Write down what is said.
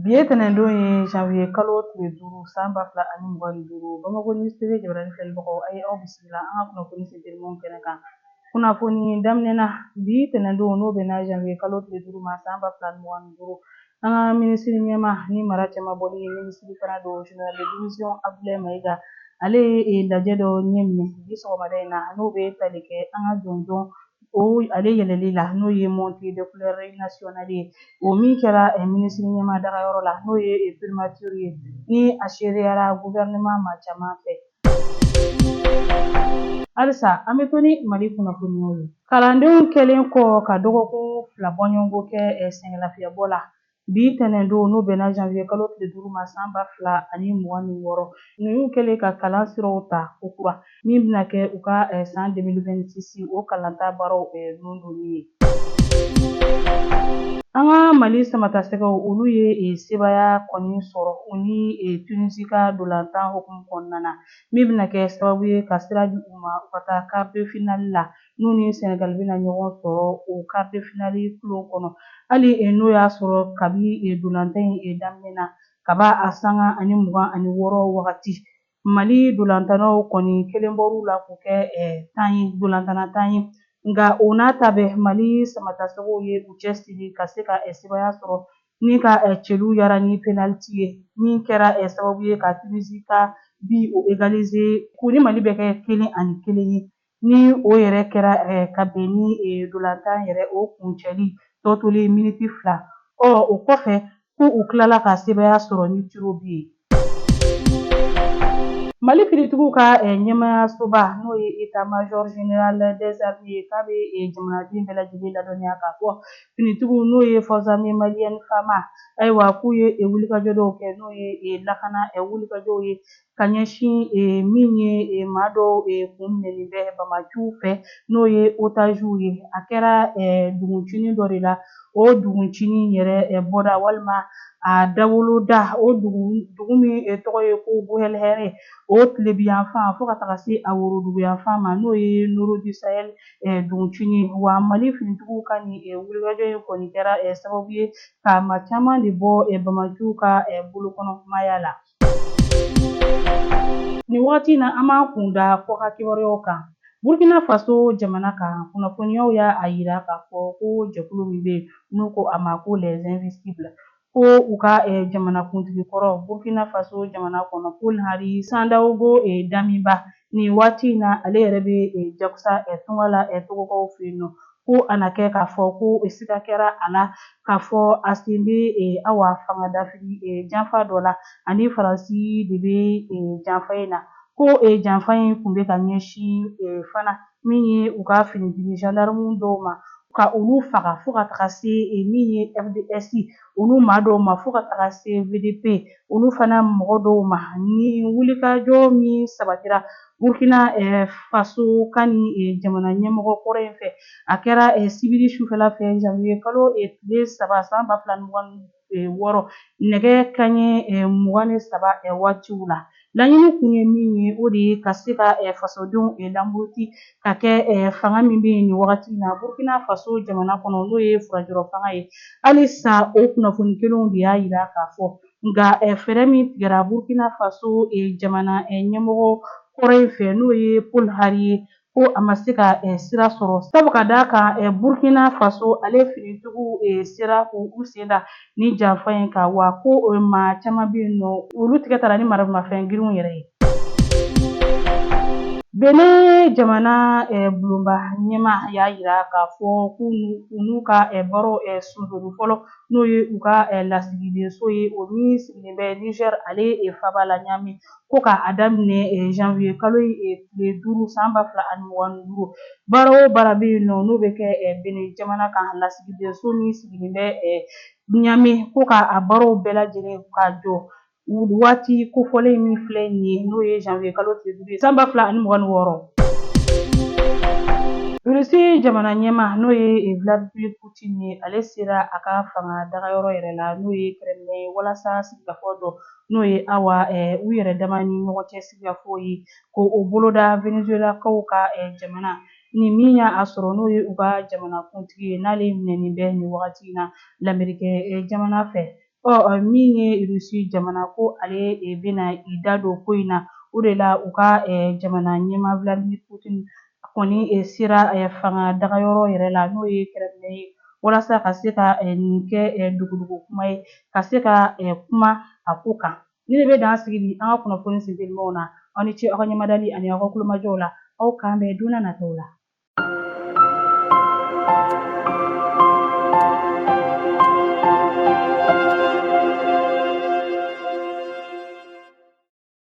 Bi ye tɛnɛndon ye janvier kalo tile 5 san 2025 Bamakɔ News TV jabarani filɛbagaw a ye aw bisimila an ka kunnafoni sentelɛmanw kɛnɛ kan. Kunnafoni daminɛna bi tɛnɛndon n'o bɛnna janvier kalo tile 5 ma san 2025 an ka minisiri ɲɛma ni mara cɛma bɔli ye minisiri fana don général de division Abdulaye Mayiga ale ye lajɛ dɔ ɲɛ minɛ bi sɔgɔmada in na n'o bɛ tali kɛ an ka jɔnjɔn o ale yɛlɛli la n'o ye montée de couleur nationale ye o min kɛra minisiri ɲɛma dagayɔrɔ la n'o ye primature ye ni a seriyara gouvernement ma caman fɛ. Halisa an bɛ to ni Mali kunnafoniyaw ye. Kalandenw kɛlen kɔ ka dɔgɔkun 2 bɔɲɔgɔnko kɛ sɛngɛlafiɲɛbɔ la bi tɛnɛndon n'o bɛnna janvier kalo tile 5 ma san 2026 ninnu kɛlen ka kalan siraw ta kokura min bɛna kɛ u ka san 2026 o kalanta baaraw nɔndonni ye. An ka Mali samatasɛgɛw olu ye sebaya kɔni sɔrɔ u ni Tunisie ka dolantan hukumu kɔnɔna na min bɛna kɛ sababu ye ka sira di u ma u ka taa quart de finale la n'u ni Senegal bɛna ɲɔgɔn sɔrɔ o quart de finale kulon kɔnɔ hali n'o y'a sɔrɔ kabi dolantan in daminɛ na kaba a sanga ani 26 wagati Mali dolantannaw kɔni kelen bɔr'u la k'u kɛ dolantanna tan ye nka o n'a ta bɛɛ Mali samatasɛgɛw ye u cɛsiri ka se ka sebaya sɔrɔ ni ka cɛliw yara ni penalty ye min kɛra sababu ye ka Tunisie ka bi o égaliser k'u ni Mali bɛ kɛ 1-1 ye ni o yɛrɛ kɛra ka bɛn ni dolantan yɛrɛ o kuncɛli tɔ tolen miniti 2 o kɔfɛ k'u tilala ka sebaya sɔrɔ ni tiro bi ye. Mali kiritigiw ka ɲɛmayasoba n'o ye état major général des armées ye k'a bɛ jamanaden bɛɛ lajɛlen ladɔnniya k'a fɔ finitigiw n'o ye forces armées maliennes FAMA ayiwa k'u ye wulikajɔ dɔw kɛ n'o ye lakana wulikajɔw ye ka ɲɛsin min ye maa dɔw kun minɛlen bɛ Bamaciw fɛ n'o ye otages ye a kɛra duguncinin dɔ de la o duguncinin yɛrɛ bɔra walima a dawoloda o dugu min tɔgɔ ye ko Buhɛlhɛrɛ o tilebiyanfan fo ka taga se a woroduguyanfan ma n'o ye Nord du Sahel duguncinin wa Mali finitigiw ka nin wulikajɔ in kɔni kɛra sababu ye ka maa caman de bɔ Bamaciw ka bolokɔnɔkumaya la. Nin wagati in na an b'an kun da kɔkan kibaruyaw kan. Burkina Faso jamana kan kunnafoniyaw y'a yira k'a fɔ ko jɛkulu min bɛ yen n'u ko a ma ko les invisibles ko u ka jamanakuntigi kɔrɔ Burkina Faso jamana kɔnɔ Paul Henri Sandaogo Damiba nin waati in na ale yɛrɛ bɛ jakusa tunga la togokaw fɛ yen nɔ ko a na kɛ k'a fɔ ko siga kɛra a la k'a fɔ a sen bɛ awa fangadafili janfa dɔ la ani Faransi de bɛ janfa in na ko janfa in tun bɛ ka ɲɛsin fana min ye u ka finitigi gendarme dɔw ma ka olu faga fo ka taga se min ye FDS olu maa dɔw ma fo ka taga se VDP olu fana mɔgɔ dɔw ma ni wulikajɔ min sabatira Burkina Faso ka ni jamana ɲɛmɔgɔ kɔrɔ in fɛ a kɛra sibiri sufɛla fɛ janvier kalo tile 3 san 2026 nɛgɛ kanɲɛ 23 waatiw la laɲini kun ye min ye o de ye ka se ka fasodenw lamuruti ka kɛ fanga min bɛ yen nin wagati in na Burkina Faso jamana kɔnɔ n'o ye furajɔrɔ fanga ye halisa o kunnafoni kelenw de y'a yira k'a fɔ nka fɛɛrɛ min tigɛra Burkina Faso jamana ɲɛmɔgɔ kɔrɔ in fɛ n'o ye Paul Henri ye ko a ma se ka sira sɔrɔ sabu ka d'a kan Burkina Faso ale finitigiw sera k'u sen da ni janfa in kan wa ko maa caman bɛ yen nɔ olu tigɛ tara ni maramafɛn girinw yɛrɛ ye. Benin jamana bulonba ɲɛma y'a yira k'a fɔ k'u n'u ka baaraw sonsori fɔlɔ n'o ye u ka lasigidenso ye o min sigilen bɛ Niger ale Faba la Ɲame ko k'a daminɛ janvier kalo tile 5 san 2025 baara o baara bɛ yen nɔ n'o bɛ kɛ Benin jamana kan lasigidenso min sigilen bɛ Ɲame ko k'a baaraw bɛɛ lajɛlen ka jɔ waati kofɔlen min filɛ nin ye n'o ye janvier kalo tile 5 san 2026 Rusi jamana ɲɛma n'o ye Vladimir Putin ye ale sera a ka fanga dagayɔrɔ yɛrɛ la n'o ye Kremlin walasa sigikafɔ dɔ n'o ye awa u yɛrɛ dama ni ɲɔgɔn cɛ sigikafɔ ye k'o boloda Venezuelakaw ka jamana nin min y'a sɔrɔ n'o ye u ka jamanakuntigi ye n'ale minɛnen bɛ nin wagati in na l'Amérique jamana fɛ min ye Rusi jamana ko ale bɛna i da don ko in na, o de la u ka jamana ɲɛmaa Vladimir Putin kɔni sera fanga dagayɔrɔ yɛrɛ la n'o ye Kremlin ye walasa ka se ka nin kɛ dogodogo kuma ye, ka se ka kuma a ko kan. Ni de bɛ dan sigi bi an ka kunnafoni sen telimaw na, aw ni ce aw ka ɲɛmadali ani aw ka kulomajɔw la, aw k'an bɛn don n'a nataw la.